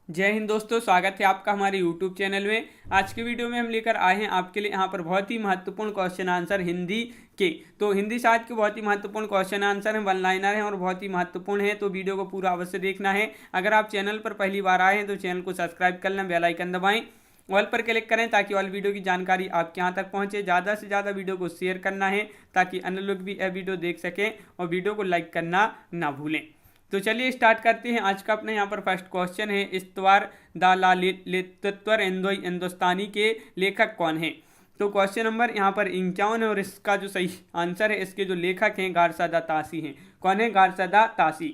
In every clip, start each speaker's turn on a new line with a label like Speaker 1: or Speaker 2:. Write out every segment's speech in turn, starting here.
Speaker 1: जय हिंद दोस्तों, स्वागत है आपका हमारे YouTube चैनल में। आज के वीडियो में हम लेकर आए हैं आपके लिए यहाँ पर बहुत ही महत्वपूर्ण क्वेश्चन आंसर हिंदी के। तो हिंदी साहित्य के बहुत ही महत्वपूर्ण क्वेश्चन आंसर हैं, वन लाइनर हैं और बहुत ही महत्वपूर्ण है। तो वीडियो को पूरा अवश्य देखना है। अगर आप चैनल पर पहली बार आए हैं तो चैनल को सब्सक्राइब कर लें, बेल आइकन दबाएं, ऑल पर क्लिक करें ताकि ऑल वीडियो की जानकारी आपके यहाँ तक पहुँचे। ज़्यादा से ज़्यादा वीडियो को शेयर करना है ताकि अन्य लोग भी यह वीडियो देख सकें और वीडियो को लाइक करना ना भूलें। तो चलिए स्टार्ट करते हैं। आज का अपने यहाँ पर फर्स्ट क्वेश्चन है, इस्तवार दालालित्वर हिंदुस्तानी के लेखक कौन है। तो क्वेश्चन नंबर यहाँ पर 51 है और इसका जो सही आंसर है, इसके जो लेखक हैं गारसादा तासी हैं। कौन है? गारसादा तासी।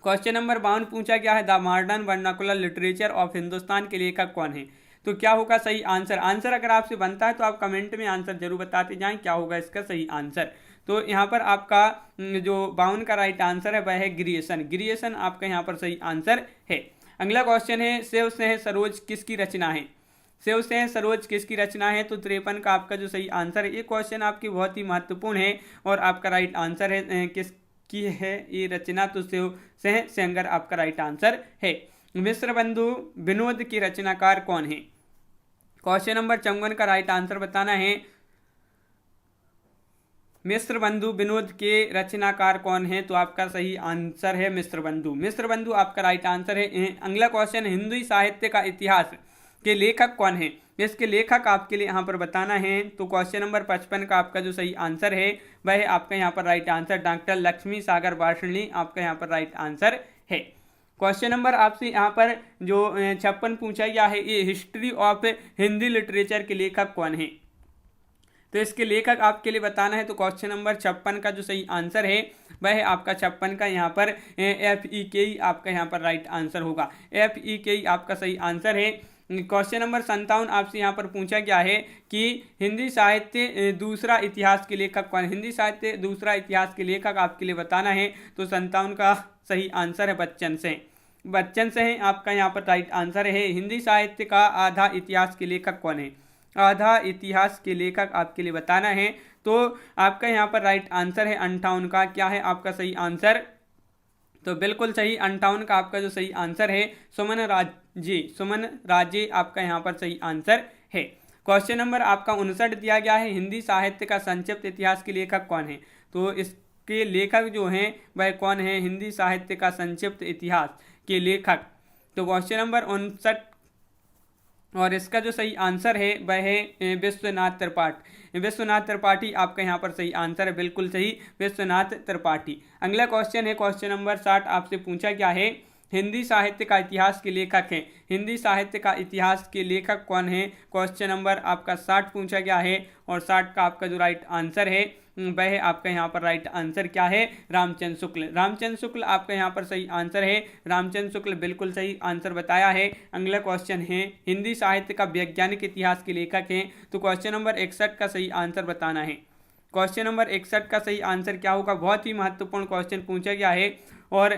Speaker 1: क्वेश्चन नंबर 52 पूछा गया है, the modern vernacular literature of Hindustan के लेखक कौन है। तो क्या होगा सही आंसर? आंसर अगर आपसे बनता है तो आप कमेंट में आंसर जरूर बताते जाएं क्या होगा इसका सही आंसर। तो यहाँ पर आपका जो 52 का राइट आंसर है वह है ग्रियर्सन। ग्रियर्सन आपका यहाँ पर सही आंसर है। अगला क्वेश्चन है, शिव से सरोज किसकी रचना है। शिव से सरोज किसकी रचना है। तो 53 का आपका जो सही आंसर है। ये क्वेश्चन आपकी बहुत ही महत्वपूर्ण है और आपका राइट आंसर है किसकी है ये रचना। तो शिव से सेंगर आपका राइट आंसर है। मिश्र बंधु विनोद की रचनाकार कौन है। क्वेश्चन नंबर 54 का राइट आंसर बताना है। मिश्र बंधु विनोद के रचनाकार कौन है। तो आपका सही आंसर है मिश्र बंधु। मिश्र बंधु आपका राइट आंसर है। अगला क्वेश्चन, हिंदी साहित्य का इतिहास के लेखक कौन है। इसके लेखक आपके लिए यहाँ पर बताना है। तो क्वेश्चन नंबर 55 का आपका जो सही आंसर है वह है आपका यहाँ पर राइट आंसर डॉक्टर लक्ष्मी सागर वार्ष्णेय आपका यहाँ पर राइट आंसर है। क्वेश्चन नंबर आपसे यहाँ पर जो 56 पूछा गया है, ये हिस्ट्री ऑफ हिंदी लिटरेचर के लेखक कौन है। तो इसके लेखक आपके लिए बताना है। तो क्वेश्चन नंबर 56 का जो सही आंसर है वह है आपका 56 का यहाँ पर FEKE आपका यहाँ पर राइट आंसर होगा। FEKE आपका सही आंसर है। क्वेश्चन नंबर 57 आपसे यहाँ पर पूछा गया है कि हिंदी साहित्य दूसरा इतिहास के लेखक कौन है। हिंदी साहित्य दूसरा इतिहास के लेखक आपके लिए बताना है। तो 57 का सही आंसर है बच्चन से। बच्चन से है आपका यहाँ पर राइट आंसर है। हिंदी साहित्य का आधा इतिहास के लेखक कौन है। आधा इतिहास के लेखक आपके लिए बताना है। तो आपका यहाँ पर राइट आंसर है 58 का। क्या है आपका सही आंसर? तो बिल्कुल सही 58 का आपका जो सही आंसर है सुमन राजे। सुमन राजे आपका यहाँ पर सही आंसर है। क्वेश्चन नंबर आपका 59 दिया गया है, हिंदी साहित्य का संक्षिप्त इतिहास के लेखक कौन है। तो इसके लेखक जो हैं वह कौन है, हिंदी साहित्य का संक्षिप्त इतिहास के लेखक। तो क्वेश्चन नंबर 59 और इसका जो सही आंसर है वह है विश्वनाथ त्रिपाठी। विश्वनाथ त्रिपाठी आपका यहाँ पर सही आंसर है, बिल्कुल सही विश्वनाथ त्रिपाठी। अगला क्वेश्चन है, क्वेश्चन नंबर 60 आपसे पूछा गया है, हिंदी साहित्य का इतिहास के लेखक हैं। हिंदी साहित्य का इतिहास के लेखक कौन है। क्वेश्चन नंबर आपका 60 पूछा गया है और 60 का आपका जो राइट आंसर है वह है आपका यहाँ पर राइट आंसर क्या है, रामचंद्र शुक्ल। रामचंद्र शुक्ल आपका यहाँ पर सही आंसर है। रामचंद्र शुक्ल बिल्कुल सही आंसर बताया है। अगला क्वेश्चन है, हिंदी साहित्य का वैज्ञानिक इतिहास के लेखक हैं। तो क्वेश्चन नंबर 61 का सही आंसर बताना है। क्वेश्चन नंबर 61 का सही आंसर क्या होगा। बहुत ही महत्वपूर्ण क्वेश्चन पूछा गया है और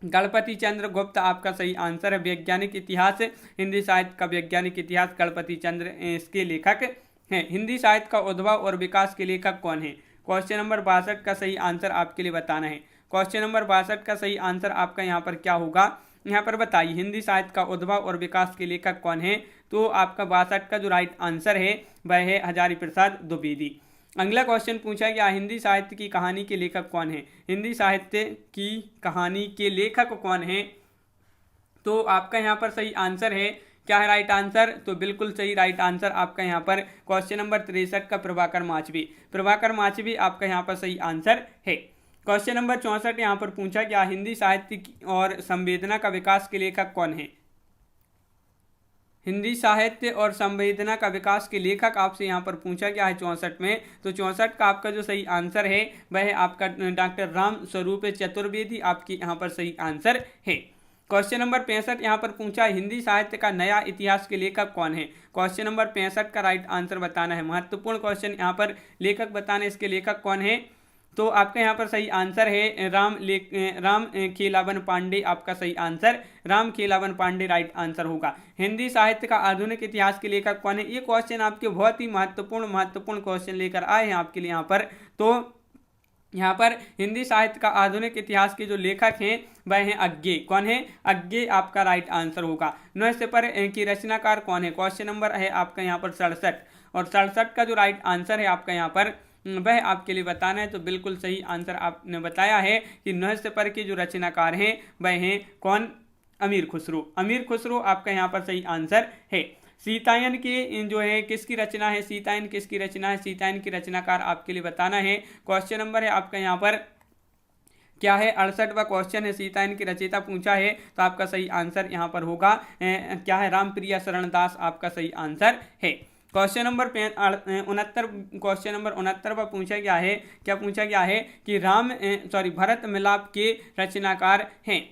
Speaker 1: गणपति चंद्र गुप्त आपका सही आंसर है। वैज्ञानिक इतिहास, हिंदी साहित्य का वैज्ञानिक इतिहास गणपति चंद्र इसके लेखक हैं। हिंदी साहित्य का उद्भव और विकास के लेखक कौन है। क्वेश्चन नंबर 62 का सही आंसर आपके लिए बताना है। क्वेश्चन नंबर 62 का सही आंसर आपका यहाँ पर क्या होगा, यहाँ पर बताइए, हिंदी साहित्य का उद्भव और विकास के लेखक कौन है। तो आपका 62 का जो राइट आंसर है वह है हजारी प्रसाद द्विवेदी। अगला क्वेश्चन पूछा गया, हिंदी साहित्य की कहानी के लेखक कौन है। हिंदी साहित्य की कहानी के लेखक कौन है। तो आपका यहाँ पर सही आंसर है, क्या है राइट आंसर। तो बिल्कुल सही राइट आंसर आपका यहाँ पर क्वेश्चन नंबर 63 का प्रभाकर माचवी। प्रभाकर माचवी आपका यहाँ पर सही आंसर है। क्वेश्चन नंबर 64 यहाँ पर पूछा गया, हिंदी साहित्य और संवेदना का विकास के लेखक कौन है। हिंदी साहित्य और संवेदना का विकास के लेखक आपसे यहाँ पर पूछा गया है 64 में। तो 64 का आपका जो सही आंसर है वह है आपका डॉक्टर राम स्वरूप चतुर्वेदी आपकी यहाँ पर सही आंसर है। क्वेश्चन नंबर 65 यहाँ पर पूछा, हिंदी साहित्य का नया इतिहास के लेखक कौन है। क्वेश्चन नंबर 65 का राइट आंसर बताना है। महत्वपूर्ण क्वेश्चन यहाँ पर, लेखक बताना, इसके लेखक कौन है। तो आपका यहाँ पर सही आंसर है राम खेलावन पांडे आपका सही answer, Ram Khelawan Pandey right answer होगा। हिंदी साहित्य का आधुनिक इतिहास के लेखक कौन है। ये क्वेश्चन आपके बहुत ही महत्वपूर्ण क्वेश्चन लेकर आए हैं आपके लिए यहाँ पर। तो यहाँ पर हिंदी साहित्य का आधुनिक इतिहास के जो लेखक हैं वह हैं अज्ञे। कौन है? अज्ञे आपका राइट आंसर होगा। नमस्ते पर की रचनाकार कौन है? क्वेश्चन नंबर है आपका यहाँ पर 67, और 67 का जो राइट आंसर है आपका यहाँ पर वह आपके लिए बताना है। तो बिल्कुल सही आंसर आपने बताया है कि नहस्य पर के जो रचनाकार हैं वह हैं कौन? अमीर खुसरो। अमीर खुसरो आपका यहाँ पर सही आंसर है। सीतायन की जो है किसकी रचना है? सीतायन किसकी रचना है? सीतायन की रचनाकार आपके लिए बताना है। क्वेश्चन नंबर है आपका यहाँ पर क्या है? 68वां क्वेश्चन है, सीतायन की रचयिता पूछा है, तो आपका सही आंसर यहाँ पर होगा क्या है? रामप्रिया शरण दास आपका सही आंसर है। क्वेश्चन नंबर 69, क्वेश्चन नंबर 69 पूछा गया है, क्या पूछा गया है कि भरत मिलाप के रचनाकार हैं।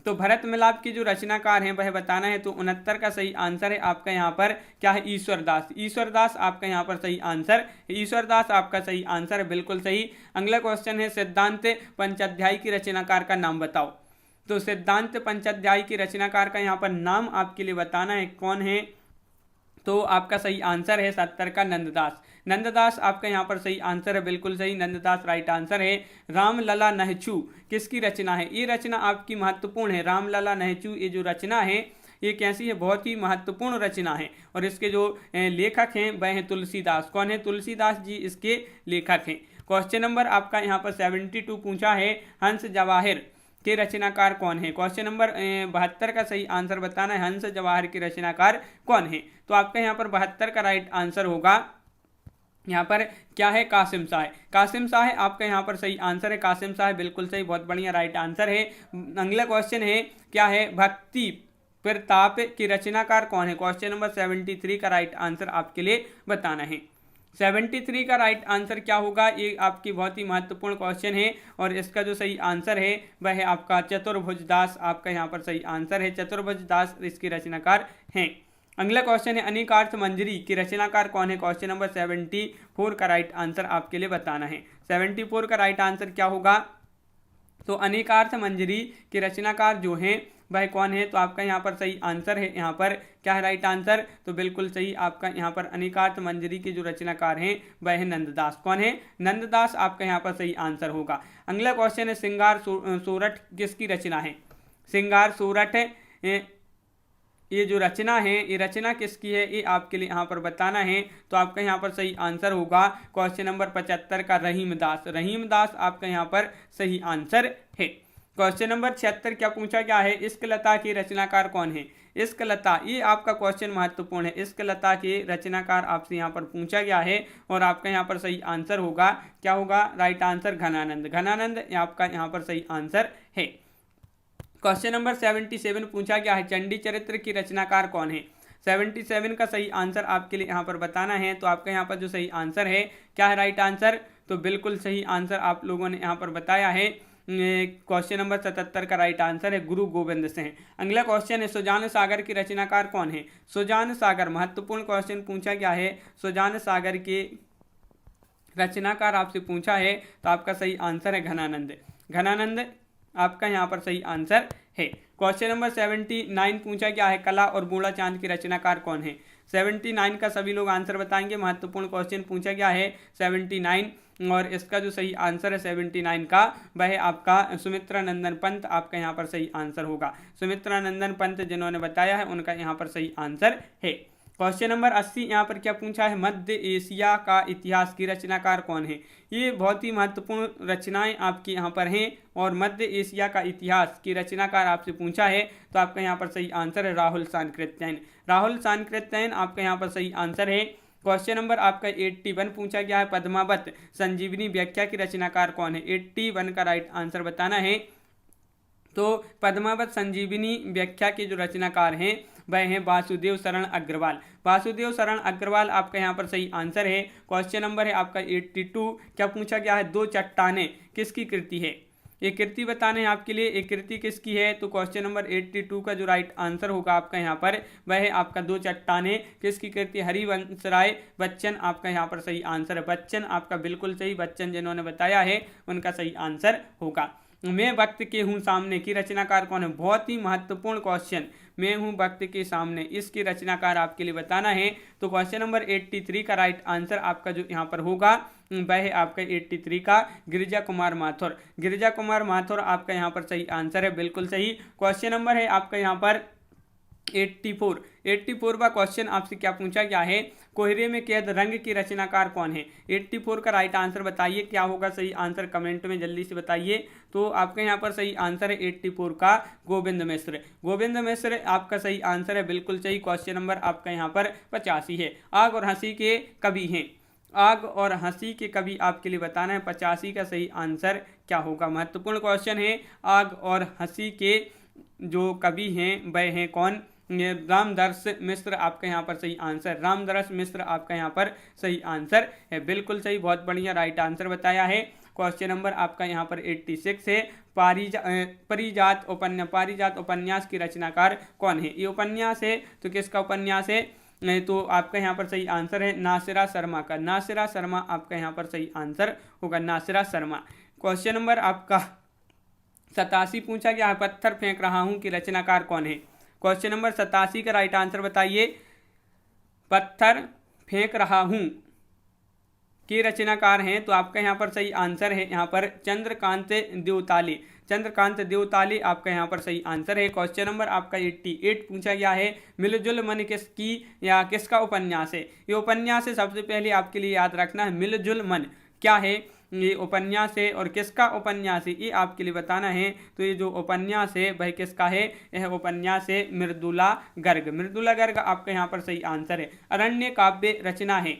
Speaker 1: तो भरत मिलाप की जो रचनाकार हैं वह बताना है। तो 69 का सही आंसर है आपका यहाँ पर क्या है? ईश्वर दास। ईश्वर दास आपका यहाँ पर सही आंसर, ईश्वर दास आपका सही आंसर है, बिल्कुल सही। अगला क्वेश्चन है सिद्धांत पंचाध्याय की रचनाकार का नाम बताओ। तो सिद्धांत पंचाध्याय की रचनाकार का यहाँ पर नाम आपके लिए बताना है, कौन है? तो आपका सही आंसर है 70 का नंददास। नंददास आपका यहाँ पर सही आंसर है, बिल्कुल सही, नंददास राइट आंसर है। रामलला नहचू किसकी रचना है? ये रचना आपकी महत्वपूर्ण है। रामलला नहचू ये जो रचना है ये कैसी है? बहुत ही महत्वपूर्ण रचना है, और इसके जो लेखक हैं वह हैं तुलसीदास। कौन है? तुलसीदास जी इसके लेखक हैं। क्वेश्चन नंबर आपका यहाँ पर 72 पूछा है, हंस जवाहिर के रचनाकार कौन है? क्वेश्चन नंबर 72 का सही आंसर बताना है, हंस जवाहिर के रचनाकार कौन है? तो आपका यहाँ पर 72 का राइट आंसर होगा यहाँ पर क्या है? कासिम शाह। कासिम शाह आपका यहाँ पर सही आंसर है, कासिम शाह बिल्कुल सही, बहुत बढ़िया राइट आंसर है। अगला क्वेश्चन है क्या है? भक्ति प्रताप की रचनाकार कौन है? क्वेश्चन नंबर 73 का राइट आंसर आपके लिए बताना है। 73 का राइट आंसर क्या होगा? ये आपकी बहुत ही महत्वपूर्ण क्वेश्चन है, और इसका जो सही आंसर है वह है आपका चतुर्भुज दास। आपका यहाँ पर सही आंसर है, चतुर्भुज दास इसके रचनाकार हैं। अगला क्वेश्चन है अनिकार्थ मंजरी की रचनाकार कौन है? क्वेश्चन नंबर 74 का राइट आंसर आपके लिए बताना है। 74 का राइट आंसर क्या होगा? तो अनिकार्थ मंजरी के रचनाकार जो हैं वह कौन है? तो आपका यहाँ पर सही आंसर है, यहाँ पर क्या है राइट आंसर? तो बिल्कुल सही, आपका यहाँ पर अनिकार्थ मंजरी के जो रचनाकार हैं वह है नंददास। कौन है? नंददास आपका यहाँ पर सही आंसर होगा। अगला क्वेश्चन है श्रृंगार सोरठ किसकी रचना है? श्रृंगार सोरठ ये जो रचना है, ये रचना किसकी है? ये आपके लिए यहाँ पर बताना है। तो आपका यहाँ पर सही आंसर होगा क्वेश्चन नंबर 75 का रहीमदास। रहीमदास आपका यहाँ पर सही आंसर है। क्वेश्चन नंबर 76 क्या पूछा गया है? इश्कलता की रचनाकार कौन है? इश्कलता, ये आपका क्वेश्चन महत्वपूर्ण है। इश्कलता के रचनाकार आपसे यहाँ पर पूछा गया है, और आपका यहाँ पर सही आंसर होगा क्या होगा? Right answer Ghananand. घनानंद आपका यहाँ पर सही आंसर है। क्वेश्चन नंबर 77 पूछा गया है चंडी चरित्र की रचनाकार कौन है? 77 का सही आंसर आपके लिए यहाँ पर बताना है। तो आपका यहाँ पर जो सही आंसर है क्या है राइट आंसर? तो बिल्कुल सही आंसर आप लोगों ने यहाँ पर बताया है। क्वेश्चन नंबर 77 का राइट आंसर है गुरु गोविंद सिंह। अगला क्वेश्चन है सुजान सागर की रचनाकार कौन है? सुजान सागर महत्वपूर्ण क्वेश्चन पूछा गया है। सुजान सागर के रचनाकार आपसे पूछा है, तो आपका सही आंसर है घनानंद। घनानंद आपका यहाँ पर सही आंसर है। क्वेश्चन नंबर 79 पूछा गया है कला और बूढ़ा चांद की रचनाकार कौन है? 79 का सभी लोग आंसर बताएंगे। महत्वपूर्ण क्वेश्चन पूछा गया है 79, और इसका जो सही आंसर है 79 का वह है आपका सुमित्रा नंदन पंत। आपका यहाँ पर सही आंसर होगा सुमित्रा नंदन पंत, जिन्होंने बताया है उनका यहाँ पर सही आंसर है। क्वेश्चन नंबर 80 यहाँ पर क्या पूछा है? मध्य एशिया का इतिहास की रचनाकार कौन है? ये बहुत ही महत्वपूर्ण रचनाएं आपकी यहाँ पर हैं, और मध्य एशिया का इतिहास की रचनाकार आपसे पूछा है, तो आपका यहाँ पर सही आंसर है राहुल सांकृत्यायन। राहुल सांकृत्यायन आपका यहाँ पर सही आंसर है। क्वेश्चन नंबर आपका 81 पूछा गया है पद्मावत संजीवनी व्याख्या की रचनाकार कौन है? 81 का राइट आंसर बताना है। तो पद्मावत संजीवनी व्याख्या के जो रचनाकार हैं वह हैं वासुदेव शरण अग्रवाल। वासुदेव शरण अग्रवाल आपका यहाँ पर सही आंसर है। क्वेश्चन नंबर है आपका 82, क्या पूछा गया है? दो चट्टानें किसकी कृति है? ये कृति बताने हैं आपके लिए, एक कृति किसकी है? तो क्वेश्चन नंबर 82 का जो राइट आंसर होगा आपका यहाँ पर वह है आपका दो चट्टानें किसकी कृति? हरिवंश राय बच्चन आपका यहाँ पर सही आंसर है। बच्चन आपका बिल्कुल सही, बच्चन जिन्होंने बताया है उनका सही आंसर होगा। मैं वक्त के हूँ सामने की रचनाकार कौन है? बहुत ही महत्वपूर्ण क्वेश्चन, मैं हूँ वक्त के सामने, इसकी रचनाकार आपके लिए बताना है। तो क्वेश्चन नंबर 83 का राइट आंसर आपका जो यहाँ पर होगा वह है आपका 83 का गिरिजा कुमार माथुर। गिरिजा कुमार माथुर आपका यहाँ पर सही आंसर है, बिल्कुल सही। क्वेश्चन नंबर है आपका यहाँ पर 84वां क्वेश्चन आपसे क्या पूछा गया है, कोहरे में कैद रंग की रचनाकार कौन है। 84 का राइट आंसर बताइए, क्या होगा सही आंसर कमेंट में जल्दी से बताइए। तो आपके यहाँ पर सही आंसर है 84 का गोविंद मिश्र। गोविंद मिश्र आपका सही आंसर है, बिल्कुल सही। क्वेश्चन नंबर आपका यहाँ पर 85 है। आग और हंसी के कवि हैं, आग और हंसी के कवि आपके लिए बताना है। 85 का सही आंसर क्या होगा, महत्वपूर्ण क्वेश्चन है। आग और हंसी के जो कवि हैं वह हैं कौन, रामदर्श मिश्र आपका यहाँ पर सही आंसर। रामदर्श मिश्र आपका यहाँ पर सही आंसर है, बिल्कुल सही, बहुत बढ़िया राइट आंसर बताया है। क्वेश्चन नंबर आपका यहाँ पर 86 है, पारिजात उपन्यास की रचनाकार कौन है। ये उपन्यास है तो किसका उपन्यास है, तो आपका यहाँ पर सही आंसर है नासिरा शर्मा का। नासिरा शर्मा आपका यहाँ पर सही आंसर होगा, नासिरा शर्मा। क्वेश्चन नंबर आपका 87 पूछा गया है, पत्थर फेंक रहा हूँ कि रचनाकार कौन है। क्वेश्चन नंबर 87 का राइट आंसर बताइए। पत्थर फेंक रहा हूँ के रचनाकार हैं, तो आपका यहाँ पर सही आंसर है यहाँ पर चंद्रकांत देवताले। चंद्रकांत देवताले आपका यहाँ पर सही आंसर है। क्वेश्चन नंबर आपका 88 पूछा गया है, मिलजुल मन किसकी या किसका उपन्यास है। ये उपन्यास है, सबसे पहले आपके लिए याद रखना है मिलजुल मन क्या है, ये उपन्यास है और किसका उपन्यास है ये आपके लिए बताना है। तो ये जो उपन्यास है वह किसका है, यह उपन्यास है मृदुला गर्ग। मृदुला गर्ग आपका यहाँ पर सही आंसर है। अरण्य काव्य रचना है,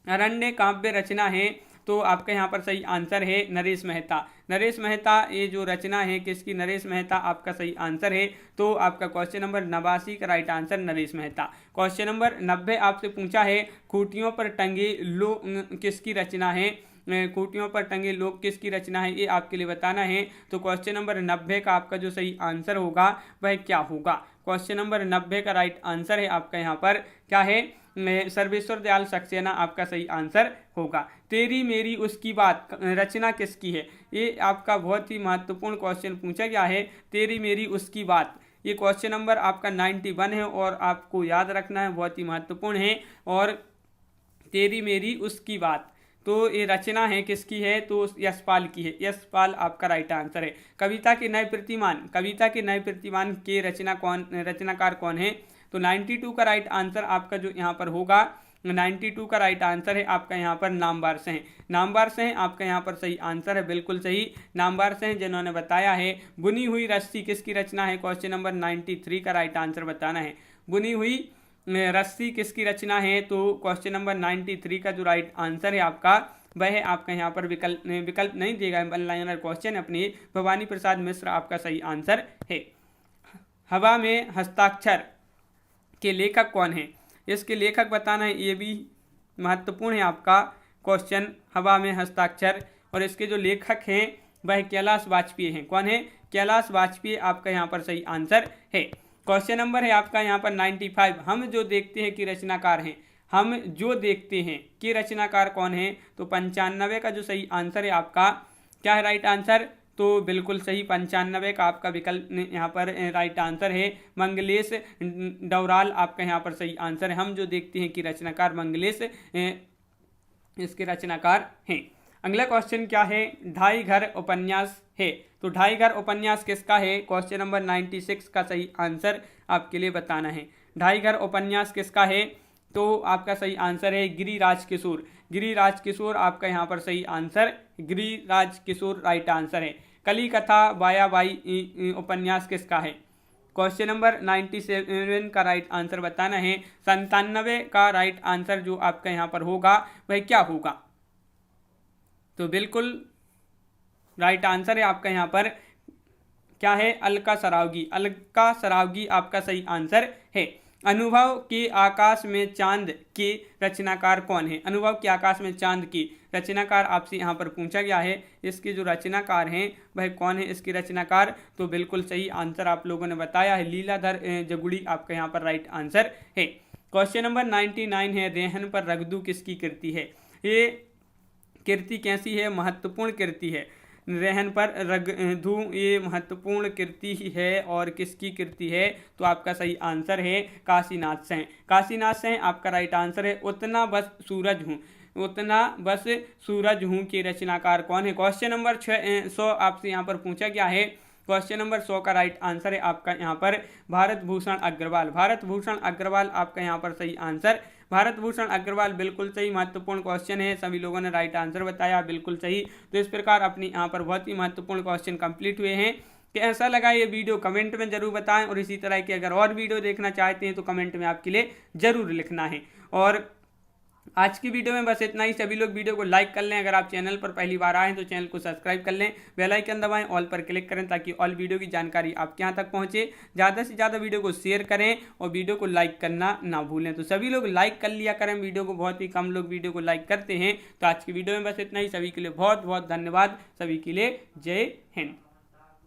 Speaker 1: अरण्य काव्य रचना है, तो आपका यहाँ पर सही आंसर है नरेश मेहता। नरेश मेहता ये जो रचना है किसकी, नरेश मेहता आपका सही आंसर है। तो आपका क्वेश्चन नंबर 89 का right answer Naresh Mehta. Question number 90 आपसे पूछा है, खूंटियों पर टंगे लोग किसकी रचना है। खूंटियों पर टंगे लोग किसकी रचना है ये आपके लिए बताना है। तो क्वेश्चन नंबर 90 का आपका जो सही आंसर होगा वह क्या होगा। क्वेश्चन नंबर 90 का राइट आंसर है आपका यहाँ पर क्या है, सर्वेश्वर दयाल सक्सेना आपका सही आंसर होगा। तेरी मेरी उसकी बात रचना किसकी है, ये आपका बहुत ही महत्वपूर्ण क्वेश्चन पूछा गया है। तेरी मेरी उसकी बात, ये क्वेश्चन नंबर आपका 91 है और आपको याद रखना है, बहुत ही महत्वपूर्ण है। और तेरी मेरी उसकी बात, तो ये रचना है किसकी है, तो यशपाल की है। यशपाल आपका राइट आंसर है। कविता के नए प्रतिमान, कविता के नए प्रतिमान के रचनाकार कौन है। तो 92 का राइट आंसर आपका जो यहाँ पर होगा, 92 का राइट आंसर है आपका यहाँ पर नामवार से हैं। नामवार से हैं आपका यहाँ पर सही आंसर है, बिल्कुल सही, नामवार से हैं जिन्होंने बताया है। बुनी हुई रस्सी किसकी रचना है, क्वेश्चन नंबर 93 का राइट आंसर बताना है। बुनी हुई रस्सी किसकी रचना है, तो क्वेश्चन नंबर 93 का जो राइट आंसर है आपका वह है आपका यहाँ पर विकल्प नहीं देगा, वन लाइनर क्वेश्चन अपनी, भवानी प्रसाद मिश्र आपका सही आंसर है। हवा में हस्ताक्षर के लेखक कौन है, इसके लेखक बताना है, ये भी महत्वपूर्ण है आपका क्वेश्चन। हवा में हस्ताक्षर, और इसके जो लेखक हैं वह कैलाश वाजपेयी हैं। कौन है, कैलाश वाजपेयी आपका यहाँ पर सही आंसर है। क्वेश्चन नंबर है आपका यहाँ पर 95, हम जो देखते हैं कि रचनाकार हैं, हम जो देखते हैं कि रचनाकार कौन है। तो 95 का जो सही आंसर है आपका क्या है राइट आंसर, तो बिल्कुल सही 95 का आपका विकल्प यहाँ पर राइट आंसर है मंगलेश डवराल आपका यहाँ पर सही आंसर है। हम जो देखते हैं कि रचनाकार मंगलेश इसके रचनाकार हैं। अगला क्वेश्चन क्या है, ढाई घर उपन्यास है, तो ढाई घर उपन्यास किसका है, क्वेश्चन नंबर 96 का सही आंसर आपके लिए बताना है। ढाई घर उपन्यास किसका है, तो आपका सही आंसर है गिरिराज किशोर। गिरिराज किशोर आपका यहाँ पर सही answer, Giriraj Kishore right answer है। कली कथा बायाबाई उपन्यास किसका है, क्वेश्चन नंबर 97 का राइट आंसर बताना है। 97 का राइट आंसर जो आपका यहाँ पर होगा वह क्या होगा, तो बिल्कुल राइट आंसर है आपका यहाँ पर क्या है, अलका सरावगी। अलका सरावगी आपका सही आंसर है। अनुभव के आकाश में चांद के रचनाकार कौन है, अनुभव के आकाश में चांद की रचनाकार आपसे यहाँ पर पूछा गया है। इसके जो रचनाकार हैं वह कौन है, इसकी रचनाकार, तो बिल्कुल सही आंसर आप लोगों ने बताया है, लीलाधर जगुड़ी आपका यहाँ पर राइट आंसर है। क्वेश्चन नंबर 99 है, रेहन पर रगदू किसकी कृति है। ये कृति कैसी है, महत्वपूर्ण कृति है। रेहन पर रगधू ये महत्वपूर्ण कृति है और किसकी कृति है, तो आपका सही आंसर है काशीनाथ सेन। काशीनाथ सेन आपका राइट आंसर है। उतना बस सूरज हूँ, उतना बस सूरज हूँ के रचनाकार कौन है। क्वेश्चन नंबर 100 आपसे यहाँ पर पूछा गया है। क्वेश्चन नंबर 100 का राइट आंसर है आपका यहाँ पर भारत भूषण अग्रवाल। भारत भूषण अग्रवाल आपका यहाँ पर सही आंसर। भारत भूषण अग्रवाल बिल्कुल सही, महत्वपूर्ण क्वेश्चन है, सभी लोगों ने राइट आंसर बताया बिल्कुल सही। तो इस प्रकार अपनी यहाँ पर बहुत ही महत्वपूर्ण क्वेश्चन कंप्लीट हुए हैं। कैसा लगा ये वीडियो कमेंट में जरूर बताएं, और इसी तरह की अगर और वीडियो देखना चाहते हैं तो कमेंट में आपके लिए जरूर लिखना है। और आज की वीडियो में बस इतना ही। सभी लोग वीडियो को लाइक कर लें, अगर आप चैनल पर पहली बार आए हैं तो चैनल को सब्सक्राइब कर लें, बेल आइकन दबाएं, ऑल पर क्लिक करें ताकि ऑल वीडियो की जानकारी आपके यहाँ तक पहुँचे। ज़्यादा से ज़्यादा वीडियो को शेयर करें और वीडियो को लाइक करना ना भूलें। तो सभी लोग लाइक कर लिया करें वीडियो को, बहुत ही कम लोग वीडियो को लाइक करते हैं। तो आज की वीडियो में बस इतना ही। सभी के लिए बहुत बहुत धन्यवाद। सभी के लिए जय हिंद।